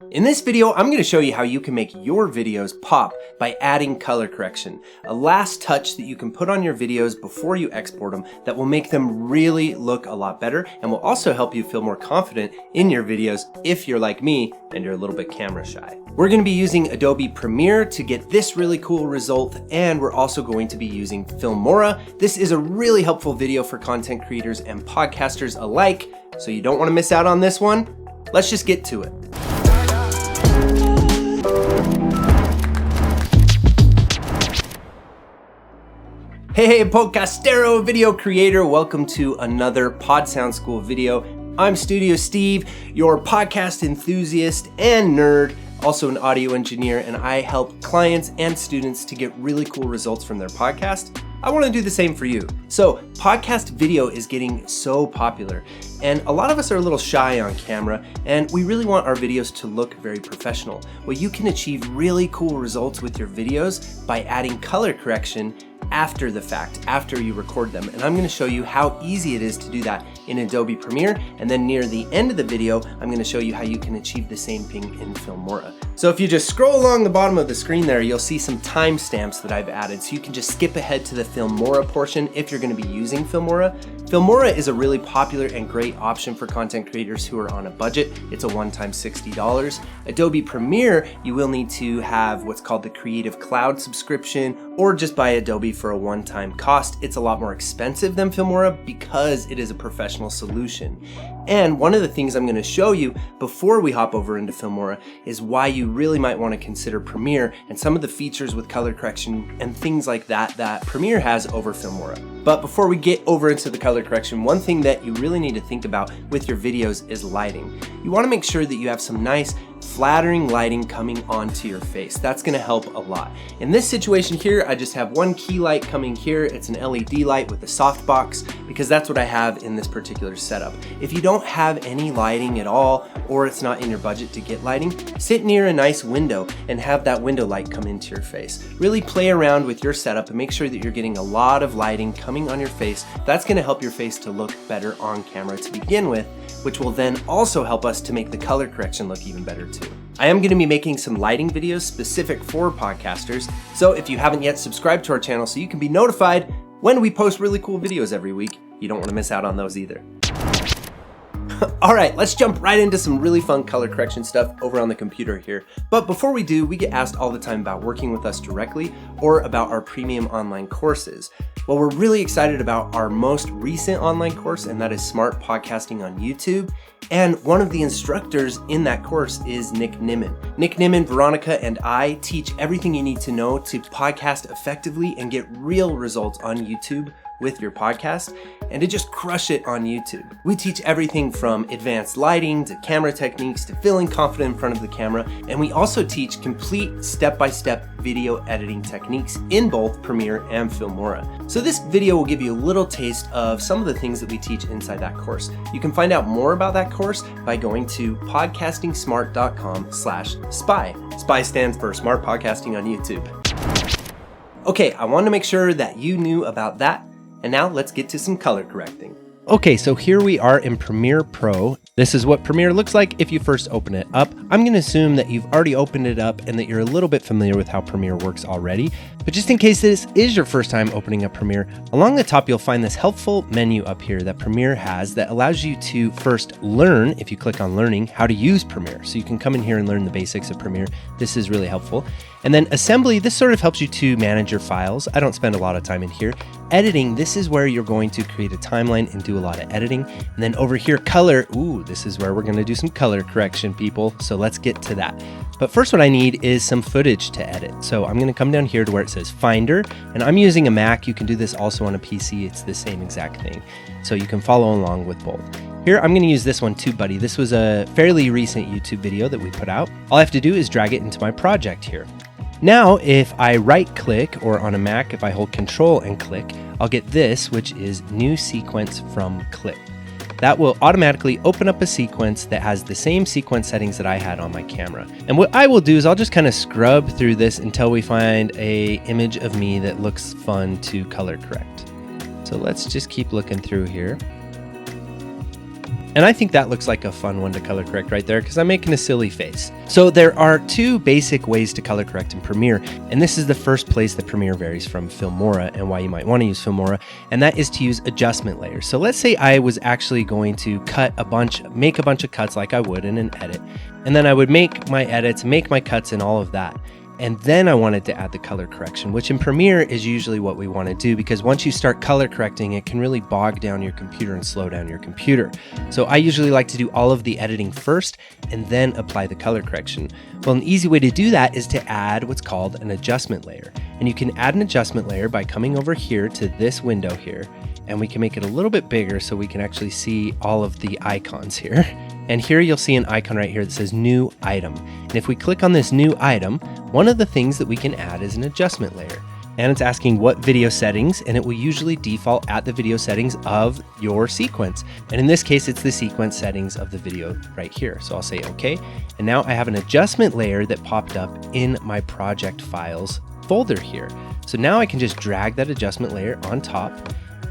In this video, I'm going to show you how you can make your videos pop by adding color correction, a last touch that you can put on your videos before you export them that will make them really look a lot better and will also help you feel more confident in your videos if you're like me and you're a little bit camera shy. We're going to be using Adobe Premiere to get this really cool result, and we're also going to be using Filmora. This is a really helpful video for content creators and podcasters alike, so you don't want to miss out on this one. Let's just get to it. Hey podcastero video creator, welcome to another Pod Sound School video. I'm Studio Steve, your podcast enthusiast and nerd, also an audio engineer, and I help clients and students to get really cool results from their podcast. I want to do the same for you. So podcast video is getting so popular, and a lot of us are a little shy on camera, and we really want our videos to look very professional. Well, you can achieve really cool results with your videos by adding color correction after the fact, after you record them. And I'm going to show you how easy it is to do that in Adobe Premiere. And then near the end of the video, I'm going to show you how you can achieve the same thing in Filmora. So if you just scroll along the bottom of the screen there, you'll see some timestamps that I've added. So you can just skip ahead to the Filmora portion if you're going to be using Filmora. Filmora is a really popular and great option for content creators who are on a budget. It's a one-time $60. Adobe Premiere, you will need to have what's called the Creative Cloud subscription, or just buy Adobe for a one-time cost. It's a lot more expensive than Filmora because it is a professional solution. And one of the things I'm going to show you before we hop over into Filmora is why you really might want to consider Premiere and some of the features with color correction and things like that that Premiere has over Filmora. But before we get over into the color correction, one thing that you really need to think about with your videos is lighting. You want to make sure that you have some nice flattering lighting coming onto your face. That's going to help a lot. In this situation here, I just have one key light coming here. It's an LED light with a softbox because that's what I have in this particular setup. If you don't have any lighting at all, or it's not in your budget to get lighting, sit near a nice window and have that window light come into your face. Really play around with your setup and make sure that you're getting a lot of lighting coming on your face. That's going to help your face to look better on camera to begin with, which will then also help us to make the color correction look even better too. I am going to be making some lighting videos specific for podcasters, so if you haven't yet subscribed to our channel so you can be notified when we post really cool videos every week, you don't want to miss out on those either. All right, let's jump right into some really fun color correction stuff over on the computer here. But before we do, we get asked all the time about working with us directly or about our premium online courses. Well, we're really excited about our most recent online course, and that is Smart Podcasting on YouTube. And one of the instructors in that course is Nick Nimmin. Nick Nimmin, Veronica, and I teach everything you need to know to podcast effectively and get real results on YouTube with your podcast, and to just crush it on YouTube. We teach everything from advanced lighting to camera techniques to feeling confident in front of the camera, and we also teach complete step-by-step video editing techniques in both Premiere and Filmora. So this video will give you a little taste of some of the things that we teach inside that course. You can find out more about that course by going to podcastingsmart.com/spy. SPY stands for Smart Podcasting on YouTube. Okay, I wanted to make sure that you knew about that. And now let's get to some color correcting. Okay, so here we are in Premiere Pro. This is what Premiere looks like if you first open it up. I'm going to assume that you've already opened it up and that you're a little bit familiar with how Premiere works already. But just in case this is your first time opening up Premiere, along the top you'll find this helpful menu up here that Premiere has that allows you to first learn, if you click on learning, how to use Premiere. So you can come in here and learn the basics of Premiere. This is really helpful. And then assembly, this sort of helps you to manage your files. I don't spend a lot of time in here. Editing, this is where you're going to create a timeline and do a lot of editing. And then over here, color, this is where we're going to do some color correction, people. So let's get to that. But first what I need is some footage to edit. So I'm going to come down here to where it says Finder, and I'm using a Mac. You can do this also on a PC. It's the same exact thing. So you can follow along with both. Here, I'm going to use this one too, buddy. This was a fairly recent YouTube video that we put out. All I have to do is drag it into my project here. Now, if I right click, or on a Mac, if I hold Control and click, I'll get this, which is New Sequence from Clip. That will automatically open up a sequence that has the same sequence settings that I had on my camera. And what I will do is I'll just kind of scrub through this until we find a image of me that looks fun to color correct. So let's just keep looking through here. And I think that looks like a fun one to color correct right there because I'm making a silly face. So there are two basic ways to color correct in Premiere, and this is the first place that Premiere varies from Filmora and why you might want to use Filmora, and that is to use adjustment layers. So let's say I was actually going to make a bunch of cuts like I would in an edit, and then I would make my edits, make my cuts and all of that. And then I wanted to add the color correction, which in Premiere is usually what we want to do because once you start color correcting, it can really bog down your computer and slow down your computer. So I usually like to do all of the editing first and then apply the color correction. Well, an easy way to do that is to add what's called an adjustment layer. And you can add an adjustment layer by coming over here to this window here, and we can make it a little bit bigger so we can actually see all of the icons here. And here you'll see an icon right here that says new item. And if we click on this new item, one of the things that we can add is an adjustment layer. And it's asking what video settings, and it will usually default at the video settings of your sequence. And in this case, it's the sequence settings of the video right here. So I'll say okay. And now I have an adjustment layer that popped up in my project files folder here. So now I can just drag that adjustment layer on top.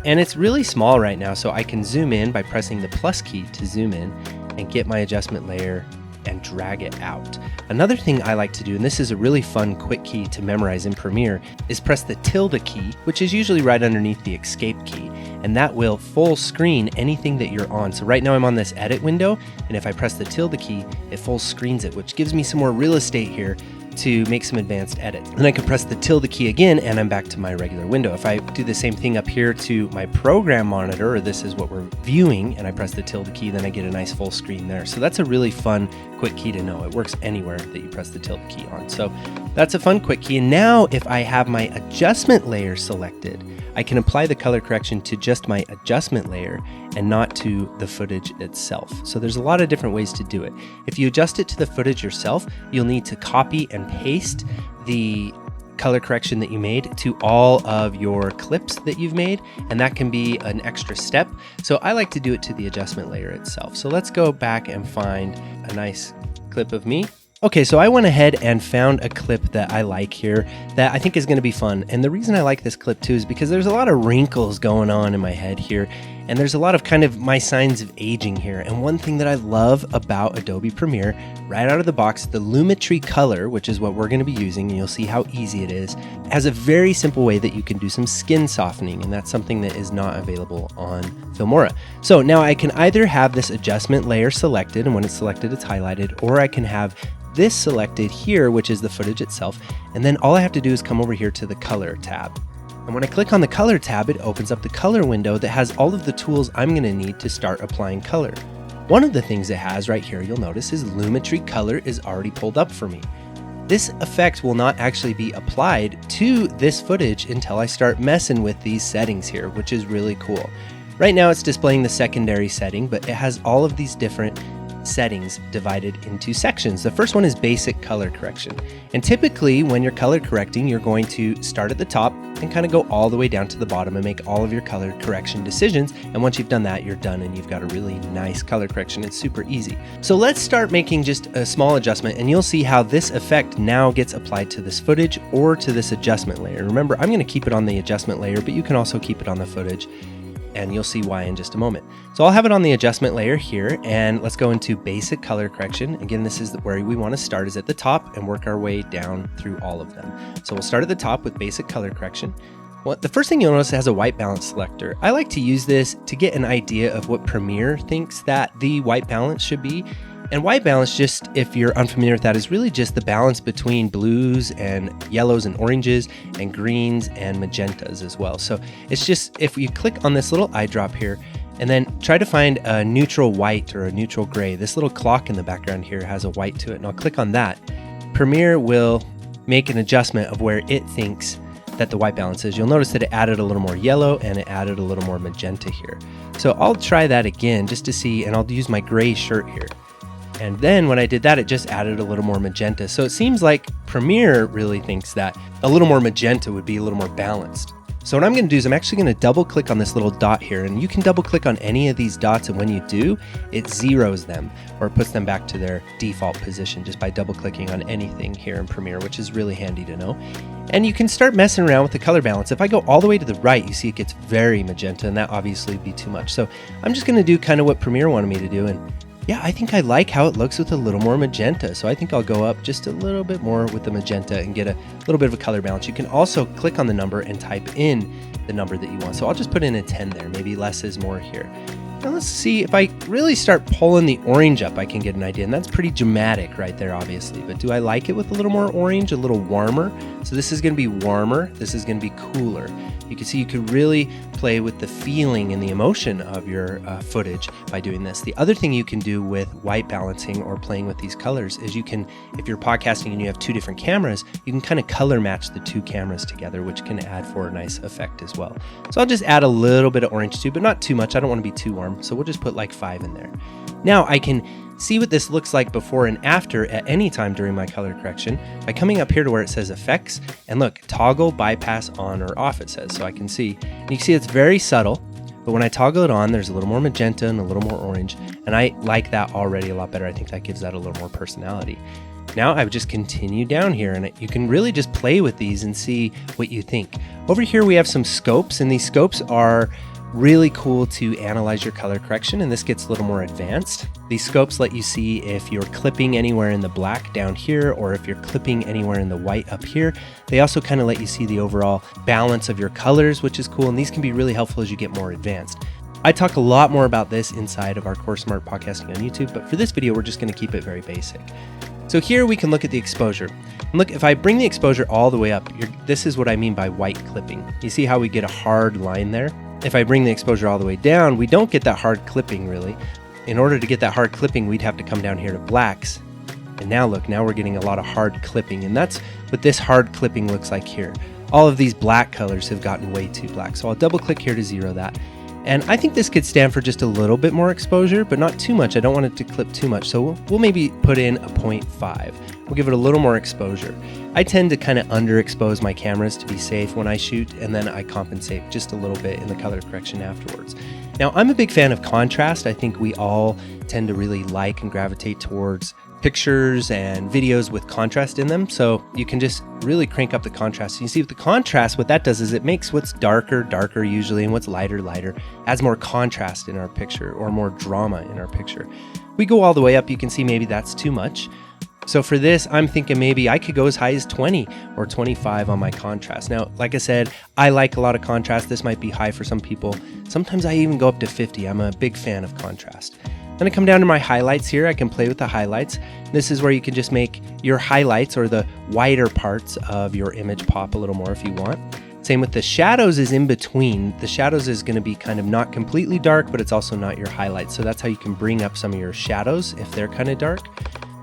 And it's really small right now, so I can zoom in by pressing the plus key to zoom in and get my adjustment layer and drag it out. Another thing I like to do, and this is a really fun quick key to memorize in Premiere, is press the tilde key, which is usually right underneath the escape key, and that will full screen anything that you're on. So right now I'm on this edit window, and if I press the tilde key, it full screens it, which gives me some more real estate here to make some advanced edits. Then I can press the tilde key again and I'm back to my regular window. If I do the same thing up here to my program monitor, or this is what we're viewing, and I press the tilde key, then I get a nice full screen there. So that's a really fun quick key to know. It works anywhere that you press the tilde key on. So that's a fun quick key. And now if I have my adjustment layer selected, I can apply the color correction to just my adjustment layer and not to the footage itself. So there's a lot of different ways to do it. If you adjust it to the footage yourself, you'll need to copy and paste the color correction that you made to all of your clips that you've made, and that can be an extra step. So I like to do it to the adjustment layer itself. So let's go back and find a nice clip of me. Okay, so I went ahead and found a clip that I like here that I think is going to be fun. And the reason I like this clip too is because there's a lot of wrinkles going on in my head here. And there's a lot of kind of my signs of aging here. And one thing that I love about Adobe Premiere, right out of the box, the Lumetri color, which is what we're going to be using, and you'll see how easy it is, has a very simple way that you can do some skin softening. And that's something that is not available on Filmora. So now I can either have this adjustment layer selected, and when it's selected, it's highlighted, or I can have this selected here, which is the footage itself. And then all I have to do is come over here to the color tab. And when I click on the color tab, it opens up the color window that has all of the tools I'm going to need to start applying color. One of the things it has right here, you'll notice, is Lumetri color is already pulled up for me. This effect will not actually be applied to this footage until I start messing with these settings here, which is really cool. Right now it's displaying the secondary setting, but it has all of these different settings divided into sections. The first one is basic color correction. And typically when you're color correcting, you're going to start at the top and kind of go all the way down to the bottom and make all of your color correction decisions. And once you've done that, you're done and you've got a really nice color correction. It's super easy. So let's start making just a small adjustment, and you'll see how this effect now gets applied to this footage or to this adjustment layer. Remember, I'm going to keep it on the adjustment layer, but you can also keep it on the footage, and you'll see why in just a moment. So I'll have it on the adjustment layer here, and let's go into basic color correction. Again, this is where we want to start, is at the top, and work our way down through all of them. So we'll start at the top with basic color correction. Well, the first thing you'll notice, it has a white balance selector. I like to use this to get an idea of what Premiere thinks that the white balance should be. And white balance, just if you're unfamiliar with that, is really just the balance between blues and yellows and oranges and greens and magentas as well. So it's just, if you click on this little eye drop here and then try to find a neutral white or a neutral gray, this little clock in the background here has a white to it, and I'll click on that. Premiere will make an adjustment of where it thinks that the white balance is. You'll notice that it added a little more yellow and it added a little more magenta here. So I'll try that again just to see, and I'll use my gray shirt here. And then when I did that, it just added a little more magenta. So it seems like Premiere really thinks that a little more magenta would be a little more balanced. So what I'm going to do is I'm actually going to double click on this little dot here, and you can double click on any of these dots, and when you do, it zeros them or puts them back to their default position just by double clicking on anything here in Premiere, which is really handy to know. And you can start messing around with the color balance. If I go all the way to the right, you see it gets very magenta, and that obviously would be too much. So I'm just going to do kind of what Premiere wanted me to do, and yeah, I think I like how it looks with a little more magenta. So I think I'll go up just a little bit more with the magenta and get a little bit of a color balance. You can also click on the number and type in the number that you want. So I'll just put in a 10 there, maybe less is more here. Now let's see, if I really start pulling the orange up, I can get an idea. And that's pretty dramatic right there, obviously. But do I like it with a little more orange, a little warmer? So this is gonna be warmer, this is gonna be cooler. You can see you could really play with the feeling and the emotion of your footage by doing this. The other thing you can do with white balancing or playing with these colors is you can, if you're podcasting and you have two different cameras, you can kind of color match the two cameras together, which can add for a nice effect as well. So I'll just add a little bit of orange too, but not too much. I don't want to be too warm. So we'll just put like 5 in there. Now I can see what this looks like before and after at any time during my color correction by coming up here to where it says effects, and look, toggle bypass on or off it says, so I can see. And you can see it's very subtle, but when I toggle it on, there's a little more magenta and a little more orange, and I like that already a lot better. I think that gives that a little more personality. Now I would just continue down here, and you can really just play with these and see what you think. Over here we have some scopes, and these scopes are really cool to analyze your color correction, and this gets a little more advanced. These scopes let you see if you're clipping anywhere in the black down here or if you're clipping anywhere in the white up here. They also kind of let you see the overall balance of your colors, which is cool, and these can be really helpful as you get more advanced. I talk a lot more about this inside of our course Smart Podcasting on YouTube, but for this video we're just going to keep it very basic. So here we can look at the exposure. And look, if I bring the exposure all the way up, this is what I mean by white clipping. You see how we get a hard line there? If I bring the exposure all the way down, we don't get that hard clipping really. In order to get that hard clipping, we'd have to come down here to blacks. And now look, now we're getting a lot of hard clipping, and that's what this hard clipping looks like here. All of these black colors have gotten way too black. So I'll double click here to zero that. And I think this could stand for just a little bit more exposure, but not too much. I don't want it to clip too much. So we'll maybe put in a 0.5. We'll give it a little more exposure. I tend to kind of underexpose my cameras to be safe when I shoot, and then I compensate just a little bit in the color correction afterwards. Now, I'm a big fan of contrast. I think we all tend to really like and gravitate towards pictures and videos with contrast in them. So you can just really crank up the contrast. You see with the contrast, what that does is it makes what's darker, darker usually, and what's lighter, lighter, adds more contrast in our picture or more drama in our picture. We go all the way up, you can see maybe that's too much. So for this, I'm thinking maybe I could go as high as 20 or 25 on my contrast. Now, like I said, I like a lot of contrast. This might be high for some people. Sometimes I even go up to 50. I'm a big fan of contrast. Then I come down to my highlights here. I can play with the highlights. This is where you can just make your highlights or the wider parts of your image pop a little more if you want. Same with the shadows is in between. The shadows is going to be kind of not completely dark, but it's also not your highlights. So that's how you can bring up some of your shadows if they're kind of dark.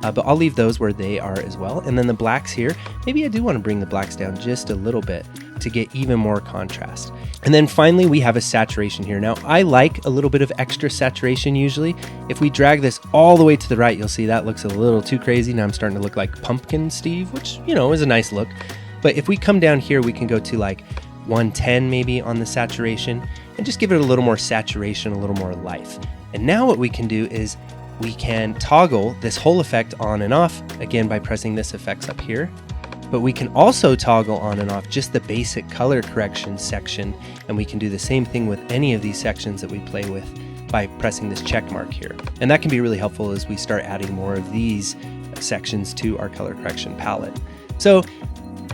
But I'll leave those where they are as well. And then the blacks here, maybe I do want to bring the blacks down just a little bit to get even more contrast. And then finally, we have a saturation here. Now, I like a little bit of extra saturation usually. If we drag this all the way to the right, you'll see that looks a little too crazy. Now I'm starting to look like Pumpkin Steve, which, you know, is a nice look. But if we come down here, we can go to like 110 maybe on the saturation and just give it a little more saturation, a little more life. And now what we can do is we can toggle this whole effect on and off, again by pressing this effects up here. But we can also toggle on and off just the basic color correction section, and we can do the same thing with any of these sections that we play with by pressing this check mark here. And that can be really helpful as we start adding more of these sections to our color correction palette. So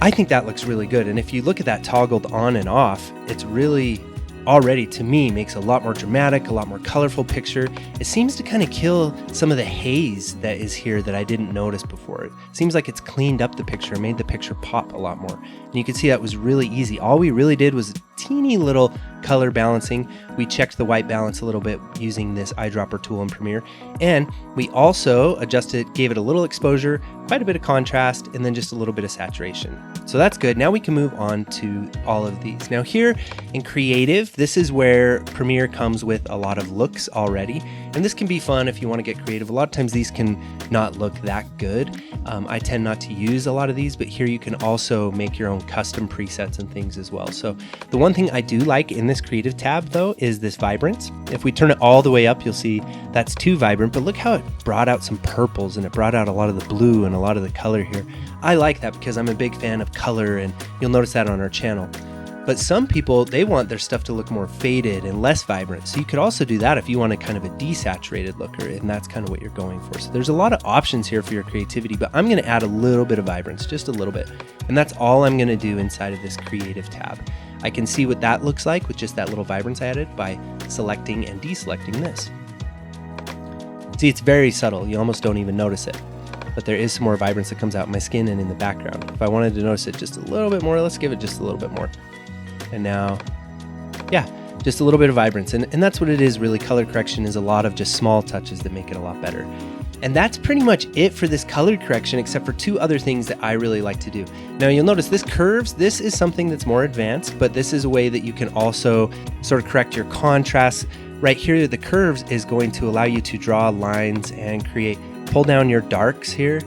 I think that looks really good. And if you look at that toggled on and off, it's really already, to me, makes a lot more dramatic, a lot more colorful picture. It seems to kind of kill some of the haze that is here that I didn't notice before. It seems like it's cleaned up the picture, made the picture pop a lot more. And you can see that was really easy. All we really did was a teeny little color balancing. We checked the white balance a little bit using this eyedropper tool in Premiere. And we also adjusted, gave it a little exposure, quite a bit of contrast, and then just a little bit of saturation. So that's good. Now we can move on to all of these. Now here in Creative, this is where Premiere comes with a lot of looks already. And this can be fun if you want to get creative. A lot of times these can not look that good. I tend not to use a lot of these, but here you can also make your own custom presets and things as well. So the one thing I do like in this creative tab though is this vibrance. If we turn it all the way up, you'll see that's too vibrant, but look how it brought out some purples and it brought out a lot of the blue and a lot of the color here. I like that because I'm a big fan of color, and you'll notice that on our channel. But some people, they want their stuff to look more faded and less vibrant. So you could also do that if you want a kind of a desaturated look, and that's kind of what you're going for. So there's a lot of options here for your creativity, but I'm gonna add a little bit of vibrance, just a little bit. And that's all I'm gonna do inside of this creative tab. I can see what that looks like with just that little vibrance I added by selecting and deselecting this. See, it's very subtle. You almost don't even notice it. But there is some more vibrance that comes out in my skin and in the background. If I wanted to notice it just a little bit more, let's give it just a little bit more. And now, yeah, just a little bit of vibrance. And that's what it is really. Color correction is a lot of just small touches that make it a lot better. And that's pretty much it for this color correction, except for two other things that I really like to do. Now you'll notice this curves, this is something that's more advanced, but this is a way that you can also sort of correct your contrast. Right here, the curves is going to allow you to draw lines and pull down your darks here,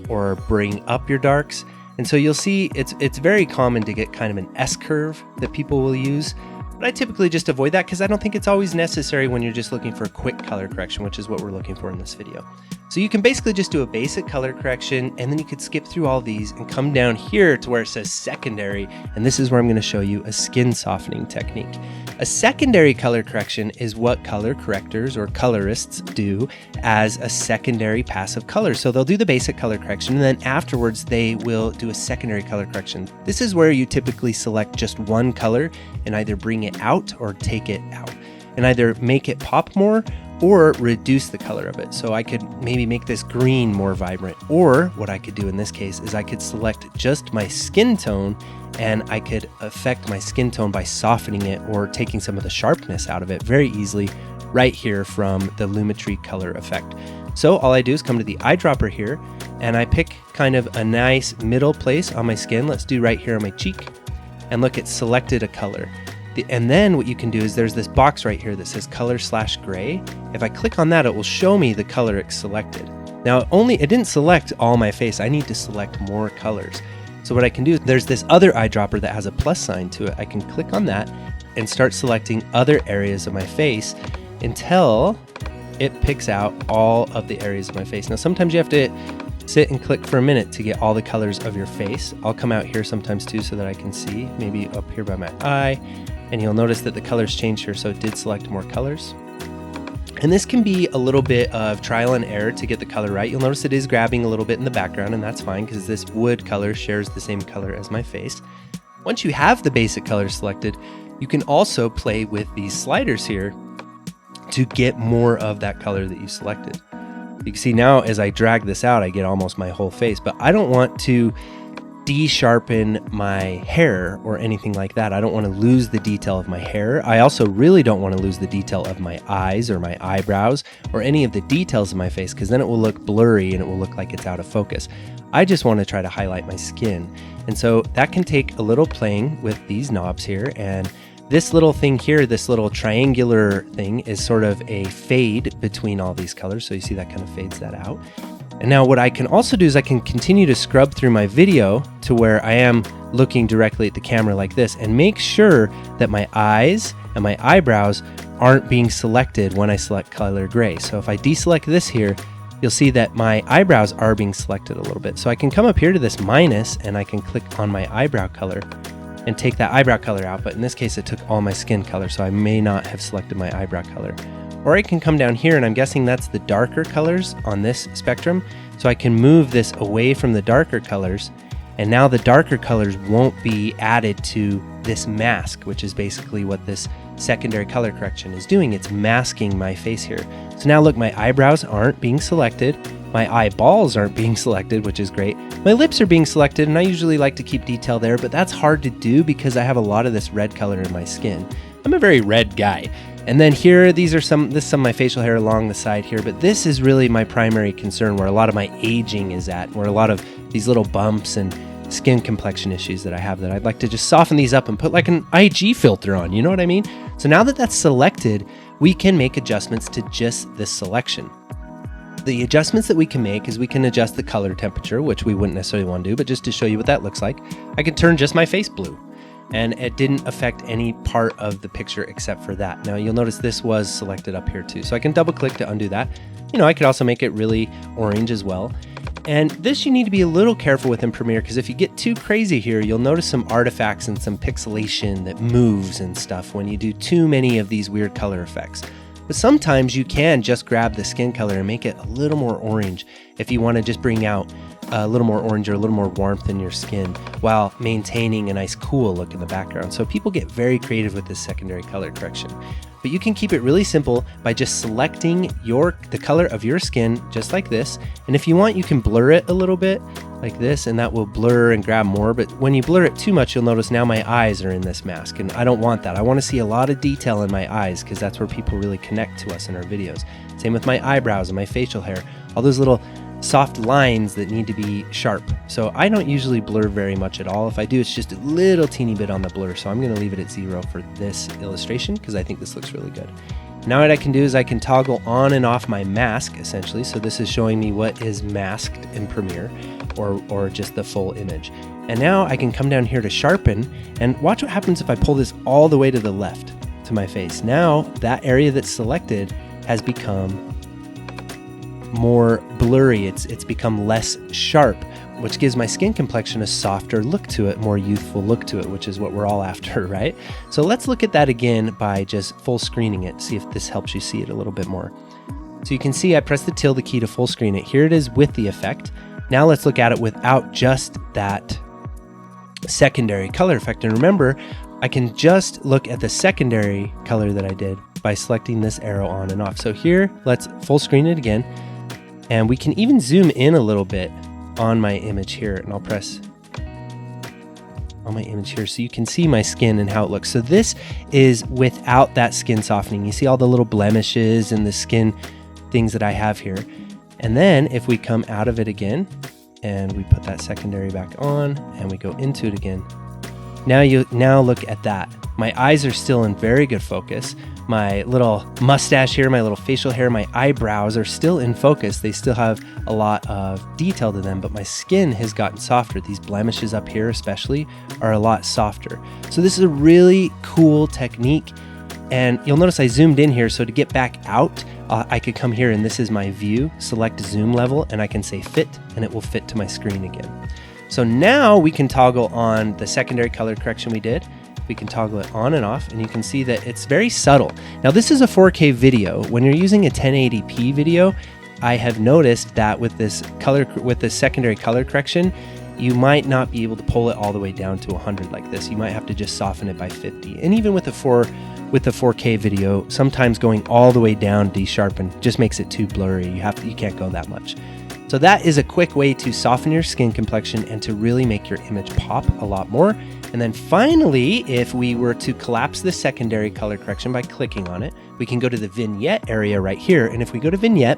or bring up your darks. And so you'll see it's very common to get kind of an S curve that people will use, but I typically just avoid that because I don't think it's always necessary when you're just looking for a quick color correction, which is what we're looking for in this video. So you can basically just do a basic color correction, and then you could skip through all these and come down here to where it says secondary, and this is where I'm going to show you a skin softening technique. A secondary color correction is what color correctors or colorists do as a secondary passive color. So they'll do the basic color correction, and then afterwards they will do a secondary color correction. This is where you typically select just one color and either bring it out or take it out, and either make it pop more or reduce the color of it. So I could maybe make this green more vibrant, or what I could do in this case is I could select just my skin tone, and I could affect my skin tone by softening it or taking some of the sharpness out of it very easily right here from the Lumetri color effect. So all I do is come to the eyedropper here, and I pick kind of a nice middle place on my skin. Let's do right here on my cheek, and look, it selected a color. And then what you can do is there's this box right here that says color/gray. If I click on that, it will show me the color it's selected. Now it didn't select all my face. I need to select more colors. So what I can do, there's this other eyedropper that has a plus sign to it. I can click on that and start selecting other areas of my face until it picks out all of the areas of my face. Now sometimes you have to sit and click for a minute to get all the colors of your face. I'll come out here sometimes too so that I can see, maybe up here by my eye. And you'll notice that the colors changed here, so it did select more colors. And this can be a little bit of trial and error to get the color right. You'll notice it is grabbing a little bit in the background, and that's fine because this wood color shares the same color as my face. Once you have the basic color selected, you can also play with these sliders here to get more of that color that you selected. You can see now as I drag this out, I get almost my whole face, but I don't want to de-sharpen my hair or anything like that. I don't want to lose the detail of my hair. I also really don't want to lose the detail of my eyes or my eyebrows or any of the details of my face, because then it will look blurry and it will look like it's out of focus. I just want to try to highlight my skin. And so that can take a little playing with these knobs here. And this little thing here, this little triangular thing, is sort of a fade between all these colors. So you see that kind of fades that out. And now what I can also do is I can continue to scrub through my video to where I am looking directly at the camera like this, and make sure that my eyes and my eyebrows aren't being selected when I select color gray. So if I deselect this here, you'll see that my eyebrows are being selected a little bit. So I can come up here to this minus, and I can click on my eyebrow color and take that eyebrow color out. But in this case, it took all my skin color, so I may not have selected my eyebrow color. Or I can come down here, and I'm guessing that's the darker colors on this spectrum. So I can move this away from the darker colors, and now the darker colors won't be added to this mask, which is basically what this secondary color correction is doing. It's masking my face here. So now look, my eyebrows aren't being selected. My eyeballs aren't being selected, which is great. My lips are being selected, and I usually like to keep detail there, but that's hard to do because I have a lot of this red color in my skin. I'm a very red guy. And then here, this is some of my facial hair along the side here, but this is really my primary concern, where a lot of my aging is at, where a lot of these little bumps and skin complexion issues that I have, that I'd like to just soften these up and put like an IG filter on, you know what I mean? So now that that's selected, we can make adjustments to just this selection. The adjustments that we can make is we can adjust the color temperature, which we wouldn't necessarily want to do, but just to show you what that looks like, I can turn just my face blue. And it didn't affect any part of the picture except for that. Now you'll notice this was selected up here too. So I can double click to undo that. I could also make it really orange as well. And this you need to be a little careful with in Premiere, because if you get too crazy here, you'll notice some artifacts and some pixelation that moves and stuff when you do too many of these weird color effects. But sometimes you can just grab the skin color and make it a little more orange if you want to just bring out a little more orange or a little more warmth in your skin while maintaining a nice cool look in the background. So people get very creative with this secondary color correction. But you can keep it really simple by just selecting the color of your skin just like this. And if you want, you can blur it a little bit like this, and that will blur and grab more. But when you blur it too much, you'll notice now my eyes are in this mask, and I don't want that. I want to see a lot of detail in my eyes, because that's where people really connect to us in our videos. Same with my eyebrows and my facial hair, all those little soft lines that need to be sharp. So I don't usually blur very much at all. If I do, it's just a little teeny bit on the blur. So I'm going to leave it at 0 for this illustration, because I think this looks really good. Now what I can do is I can toggle on and off my mask, essentially. So this is showing me what is masked in Premiere, or just the full image. And now I can come down here to sharpen, and watch what happens if I pull this all the way to the left to my face. Now that area that's selected has become more blurry. It's become less sharp, which gives my skin complexion a softer look to it, more youthful look to it, which is what we're all after, right? So let's look at that again by just full screening it, see if this helps you see it a little bit more. So you can see I press the tilde key to full screen it. Here it is with the effect. Now let's look at it without just that secondary color effect. And remember, I can just look at the secondary color that I did by selecting this arrow on and off. So here, let's full screen it again. And we can even zoom in a little bit on my image here, and I'll press on my image here so you can see my skin and how it looks. So this is without that skin softening. You see all the little blemishes and the skin things that I have here. And then if we come out of it again and we put that secondary back on and we go into it again, now look at that. My eyes are still in very good focus. My little mustache here, my little facial hair, my eyebrows are still in focus. They still have a lot of detail to them, but my skin has gotten softer. These blemishes up here especially are a lot softer. So this is a really cool technique. And you'll notice I zoomed in here, so to get back out, I could come here and this is my view, select zoom level, and I can say fit, and it will fit to my screen again. So now we can toggle on the secondary color correction we did. We can toggle it on and off, and you can see that it's very subtle. Now this is a 4K video. When you're using a 1080p video, I have noticed that with this secondary color correction, you might not be able to pull it all the way down to 100 like this. You might have to just soften it by 50. And even with the 4K video, sometimes going all the way down de-sharpen just makes it too blurry. You can't go that much. So that is a quick way to soften your skin complexion and to really make your image pop a lot more. And then finally, if we were to collapse the secondary color correction by clicking on it, we can go to the vignette area right here. And if we go to vignette,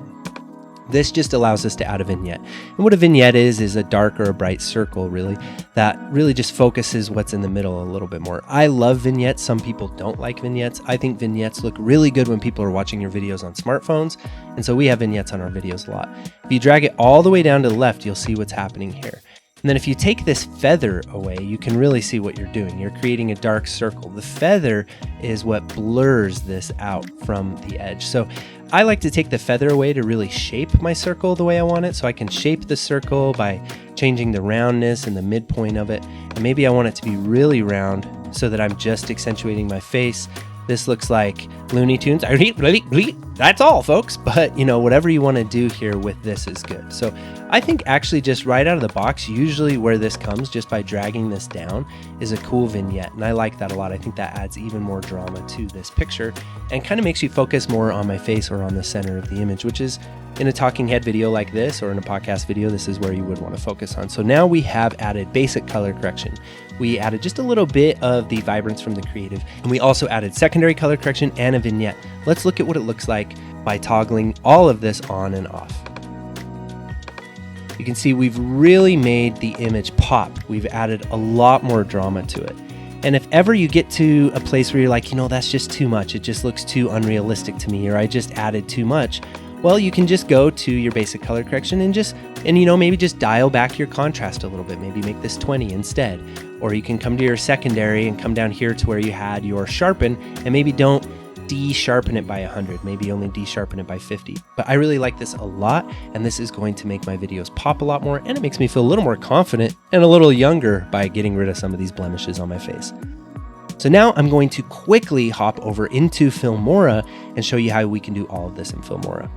this just allows us to add a vignette. And what a vignette is a dark or a bright circle, really, that really just focuses what's in the middle a little bit more. I love vignettes. Some people don't like vignettes. I think vignettes look really good when people are watching your videos on smartphones. And so we have vignettes on our videos a lot. If you drag it all the way down to the left, you'll see what's happening here. And then if you take this feather away, you can really see what you're doing. You're creating a dark circle. The feather is what blurs this out from the edge. So I like to take the feather away to really shape my circle the way I want it. So I can shape the circle by changing the roundness and the midpoint of it. And maybe I want it to be really round so that I'm just accentuating my face. This looks like Looney Tunes. That's all, folks. But whatever you want to do here with this is good. So I think actually just right out of the box, usually where this comes just by dragging this down is a cool vignette. And I like that a lot. I think that adds even more drama to this picture and kind of makes you focus more on my face or on the center of the image, which is in a talking head video like this or in a podcast video, this is where you would want to focus on. So now we have added basic color correction. We added just a little bit of the vibrance from the creative, and we also added secondary color correction and a vignette. Let's look at what it looks like by toggling all of this on and off. You can see we've really made the image pop. We've added a lot more drama to it. And if ever you get to a place where you're like, that's just too much, it just looks too unrealistic to me, or I just added too much, well, you can just go to your basic color correction and maybe just dial back your contrast a little bit. Maybe make this 20 instead. Or you can come to your secondary and come down here to where you had your sharpen, and maybe don't de-sharpen it by 100, maybe only de-sharpen it by 50. But I really like this a lot, and this is going to make my videos pop a lot more, and it makes me feel a little more confident and a little younger by getting rid of some of these blemishes on my face. So now I'm going to quickly hop over into Filmora and show you how we can do all of this in Filmora.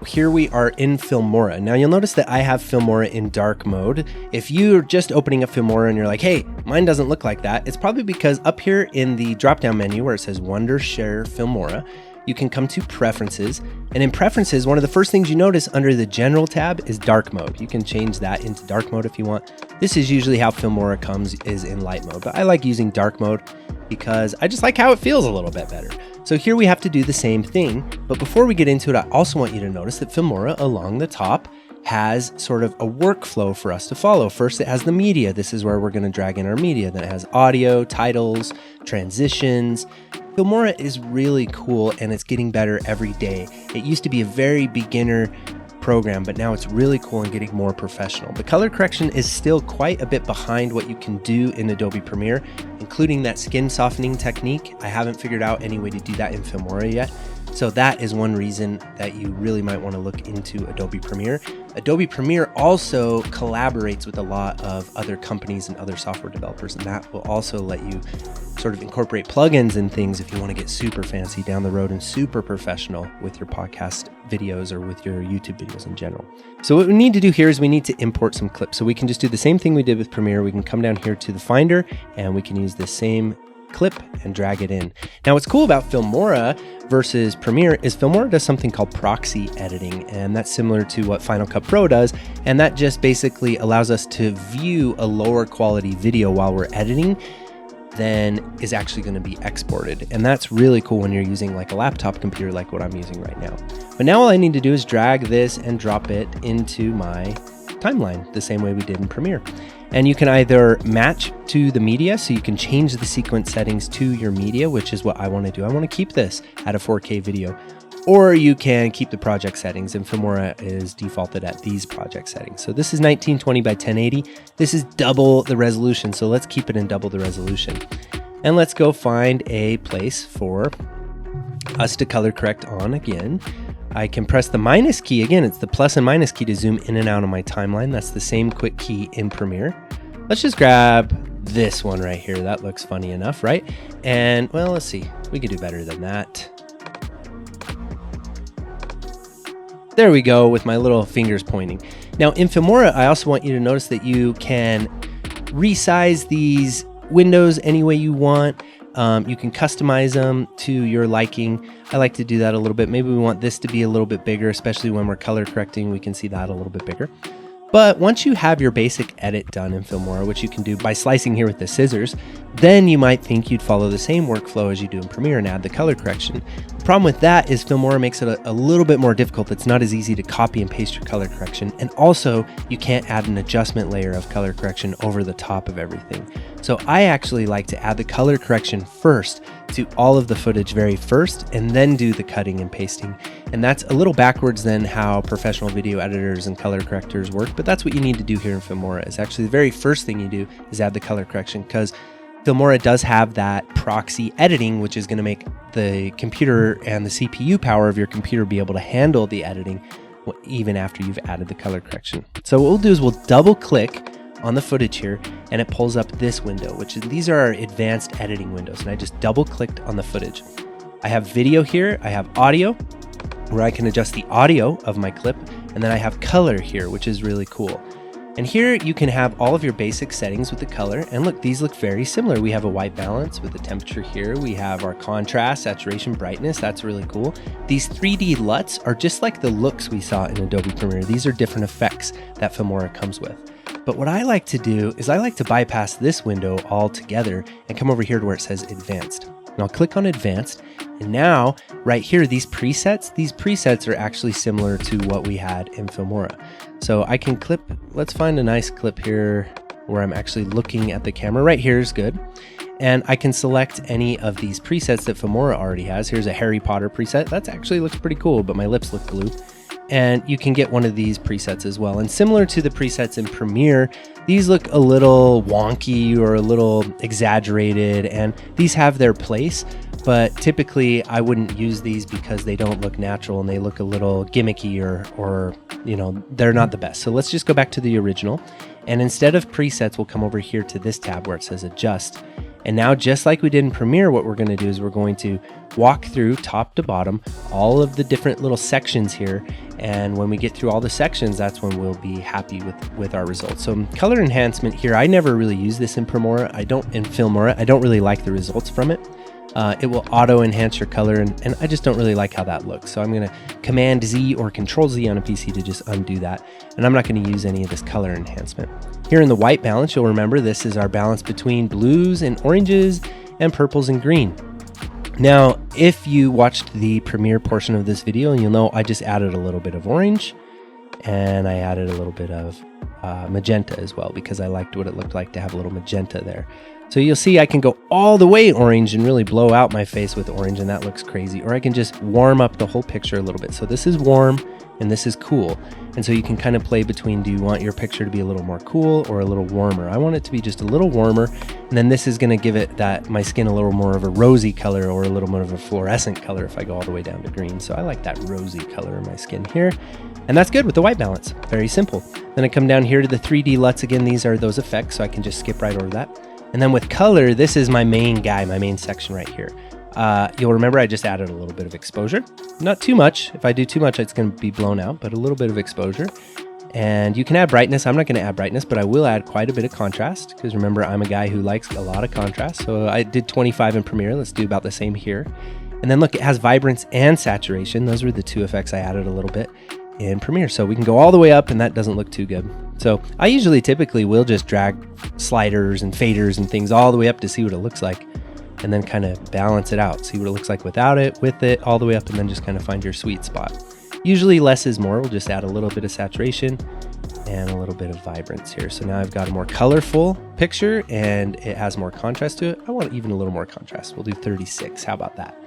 Here we are in Filmora. Now you'll notice that I have Filmora in dark mode. If you're just opening up Filmora and you're like, hey, mine doesn't look like that, it's probably because up here in the drop-down menu where it says Wondershare Filmora, you can come to Preferences. And in Preferences, one of the first things you notice under the General tab is dark mode. You can change that into dark mode if you want. This is usually how Filmora comes, is in light mode, but I like using dark mode because I just like how it feels a little bit better. So here we have to do the same thing, but before we get into it, I also want you to notice that Filmora along the top has sort of a workflow for us to follow. First, it has the media. This is where we're going to drag in our media. Then it has audio, titles, transitions. Filmora is really cool, and it's getting better every day. It used to be a very beginner program, but now it's really cool and getting more professional. The color correction is still quite a bit behind what you can do in Adobe Premiere, including that skin softening technique. I haven't figured out any way to do that in Filmora yet. So that is one reason that you really might want to look into Adobe Premiere. Adobe Premiere also collaborates with a lot of other companies and other software developers, and that will also let you sort of incorporate plugins and things if you want to get super fancy down the road and super professional with your podcast videos or with your YouTube videos in general. So what we need to do here is we need to import some clips. So we can just do the same thing we did with Premiere. We can come down here to the Finder and we can use the same clip and drag it in. Now what's cool about Filmora versus Premiere is Filmora does something called proxy editing, and that's similar to what Final Cut Pro does, and that just basically allows us to view a lower quality video while we're editing than is actually going to be exported. And that's really cool when you're using like a laptop computer like what I'm using right now. But now all I need to do is drag this and drop it into my timeline the same way we did in Premiere. And you can either match to the media, so you can change the sequence settings to your media, which is what I want to do. I want to keep this at a 4K video. Or you can keep the project settings, and Filmora is defaulted at these project settings. So this is 1920 by 1080. This is double the resolution, so let's keep it in double the resolution. And let's go find a place for us to color correct on again. I can press the minus key. Again, it's the plus and minus key to zoom in and out of my timeline. That's the same quick key in Premiere. Let's just grab this one right here. That looks funny enough, right? And well, let's see. We could do better than that. There we go, with my little fingers pointing. Now in Filmora, I also want you to notice that you can resize these windows any way you want. You can customize them to your liking. I like to do that a little bit. Maybe we want this to be a little bit bigger, especially when we're color correcting, we can see that a little bit bigger. But once you have your basic edit done in Filmora, which you can do by slicing here with the scissors, then you might think you'd follow the same workflow as you do in Premiere and add the color correction. The problem with that is Filmora makes it a little bit more difficult. It's not as easy to copy and paste your color correction. And also, you can't add an adjustment layer of color correction over the top of everything. So I actually like to add the color correction first to all of the footage very first, and then do the cutting and pasting. And that's a little backwards than how professional video editors and color correctors work, but that's what you need to do here in Filmora. Is actually the very first thing you do is add the color correction, because Filmora does have that proxy editing, which is going to make the computer and the CPU power of your computer be able to handle the editing even after you've added the color correction. So what we'll do is we'll double click on the footage here, and it pulls up this window, which is, these are our advanced editing windows. And I just double clicked on the footage. I have video here, I have audio, where I can adjust the audio of my clip, and then I have color here, which is really cool. And here you can have all of your basic settings with the color, and look, these look very similar. We have a white balance with the temperature here. We have our contrast, saturation, brightness. That's really cool. These 3D LUTs are just like the looks we saw in Adobe Premiere. These are different effects that Filmora comes with. But what I like to do is I like to bypass this window altogether and come over here to where it says Advanced. And I'll click on Advanced, and now right here, these presets are actually similar to what we had in Filmora. So I can clip, let's find a nice clip here. where I'm actually looking at the camera. Right here is good. And I can select any of these presets that Filmora already has. Here's a Harry Potter preset. That actually looks pretty cool, but my lips look blue. And you can get one of these presets as well. And similar to the presets in Premiere, these look a little wonky or a little exaggerated, and these have their place, but typically I wouldn't use these because they don't look natural and they look a little gimmicky or you know, they're not the best. So let's just go back to the original. And instead of presets, we'll come over here to this tab where it says adjust. And now, just like we did in Premiere, what we're going to do is we're going to walk through top to bottom all of the different little sections here. And when we get through all the sections, that's when we'll be happy with our results. So color enhancement here, I never really use this in Filmora. I don't really like the results from it. It will auto enhance your color, and I just don't really like how that looks. So I'm going to Command Z or Control Z on a PC to just undo that. And I'm not going to use any of this color enhancement. Here in the white balance, you'll remember this is our balance between blues and oranges and purples and green. Now, if you watched the Premiere portion of this video, you'll know I just added a little bit of orange and I added a little bit of magenta as well, because I liked what it looked like to have a little magenta there. So you'll see I can go all the way orange and really blow out my face with orange, and that looks crazy. Or I can just warm up the whole picture a little bit. So this is warm and this is cool. And so you can kind of play between, do you want your picture to be a little more cool or a little warmer? I want it to be just a little warmer. And then this is going to give it my skin a little more of a rosy color or a little more of a fluorescent color if I go all the way down to green. So I like that rosy color in my skin here. And that's good with the white balance. Very simple. Then I come down here to the 3D LUTs. Again, these are those effects, so I can just skip right over that. And then with color, this is my main guy, my main section right here. You'll remember I just added a little bit of exposure. Not too much. If I do too much, it's going to be blown out, but a little bit of exposure. And you can add brightness. I'm not going to add brightness, but I will add quite a bit of contrast, because remember, I'm a guy who likes a lot of contrast. So I did 25 in Premiere. Let's do about the same here. And then look, it has vibrance and saturation. Those were the two effects I added a little bit in Premiere. So we can go all the way up, and that doesn't look too good. So I typically will just drag sliders and faders and things all the way up to see what it looks like, and then kind of balance it out. See what it looks like without it, with it, all the way up, and then just kind of find your sweet spot. Usually less is more. We'll just add a little bit of saturation and a little bit of vibrance here. So now I've got a more colorful picture and it has more contrast to it. I want even a little more contrast. We'll do 36. How about that?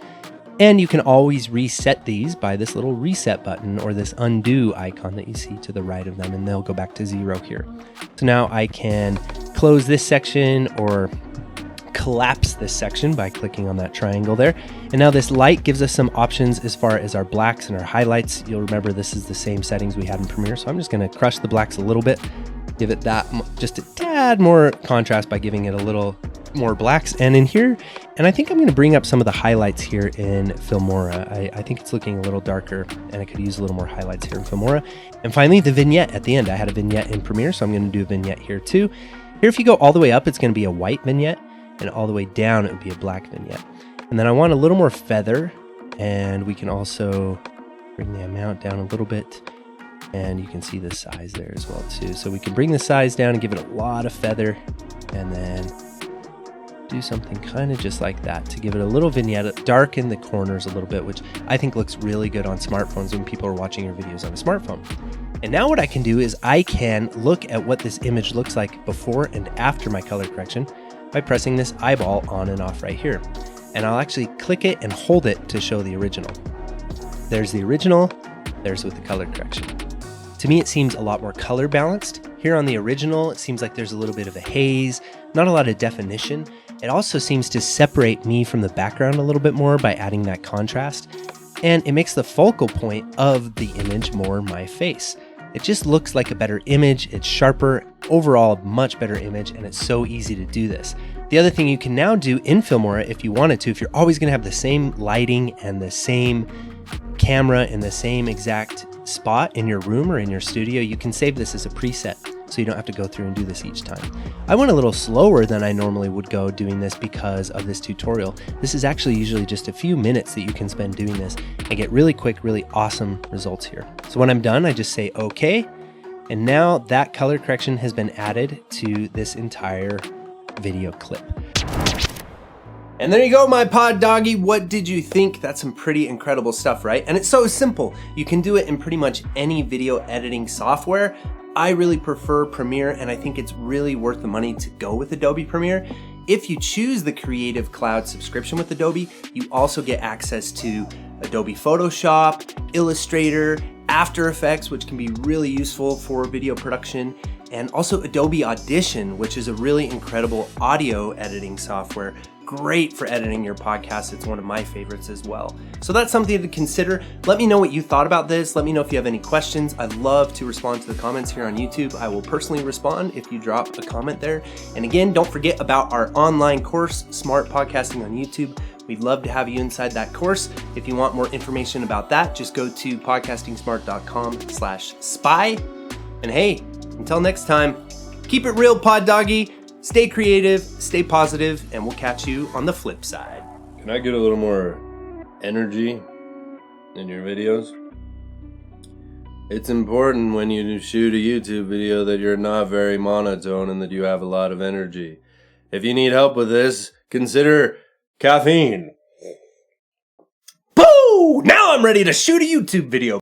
And you can always reset these by this little reset button or this undo icon that you see to the right of them, and they'll go back to 0 here. So now I can close this section or collapse this section by clicking on that triangle there. And now this light gives us some options as far as our blacks and our highlights. You'll remember this is the same settings we had in Premiere. So I'm just going to crush the blacks a little bit, give it that just a tad more contrast by giving it a little more blacks. And in here, and I think I'm going to bring up some of the highlights here in Filmora. I think it's looking a little darker and I could use a little more highlights here in Filmora. And finally, the vignette at the end. I had a vignette in Premiere, so I'm going to do a vignette here too. Here, if you go all the way up, it's going to be a white vignette, and all the way down, it would be a black vignette. And then I want a little more feather, and we can also bring the amount down a little bit, and you can see the size there as well too. So we can bring the size down and give it a lot of feather, and then do something kind of just like that to give it a little vignette, darken the corners a little bit, which I think looks really good on smartphones when people are watching your videos on a smartphone. And now what I can do is I can look at what this image looks like before and after my color correction by pressing this eyeball on and off right here. And I'll actually click it and hold it to show the original. There's the original, there's with the color correction. To me, it seems a lot more color balanced. Here on the original, it seems like there's a little bit of a haze, not a lot of definition. It also seems to separate me from the background a little bit more by adding that contrast. And it makes the focal point of the image more my face. It just looks like a better image. It's sharper, overall much better image, and it's so easy to do this. The other thing you can now do in Filmora, if you wanted to, if you're always going to have the same lighting and the same camera in the same exact spot in your room or in your studio, you can save this as a preset, so you don't have to go through and do this each time. I went a little slower than I normally would go doing this because of this tutorial. This is actually usually just a few minutes that you can spend doing this and get really quick, really awesome results here. So when I'm done, I just say okay. And now that color correction has been added to this entire video clip. And there you go, my pod doggy. What did you think? That's some pretty incredible stuff, right? And it's so simple. You can do it in pretty much any video editing software. I really prefer Premiere, and I think it's really worth the money to go with Adobe Premiere. If you choose the Creative Cloud subscription with Adobe, you also get access to Adobe Photoshop, Illustrator, After Effects, which can be really useful for video production, and also Adobe Audition, which is a really incredible audio editing software. Great for editing your podcast. It's one of my favorites as well. So that's something to consider. Let me know what you thought about this. Let me know if you have any questions. I'd love to respond to the comments here on YouTube. I will personally respond if you drop a comment there. And again, don't forget about our online course, Smart Podcasting on YouTube. We'd love to have you inside that course. If you want more information about that, just go to podcastingsmart.com/spy. And hey, until next time, keep it real, Pod Doggy. Stay creative, stay positive, and we'll catch you on the flip side. Can I get a little more energy in your videos? It's important when you shoot a YouTube video that you're not very monotone and that you have a lot of energy. If you need help with this, consider caffeine. Boo! Now I'm ready to shoot a YouTube video.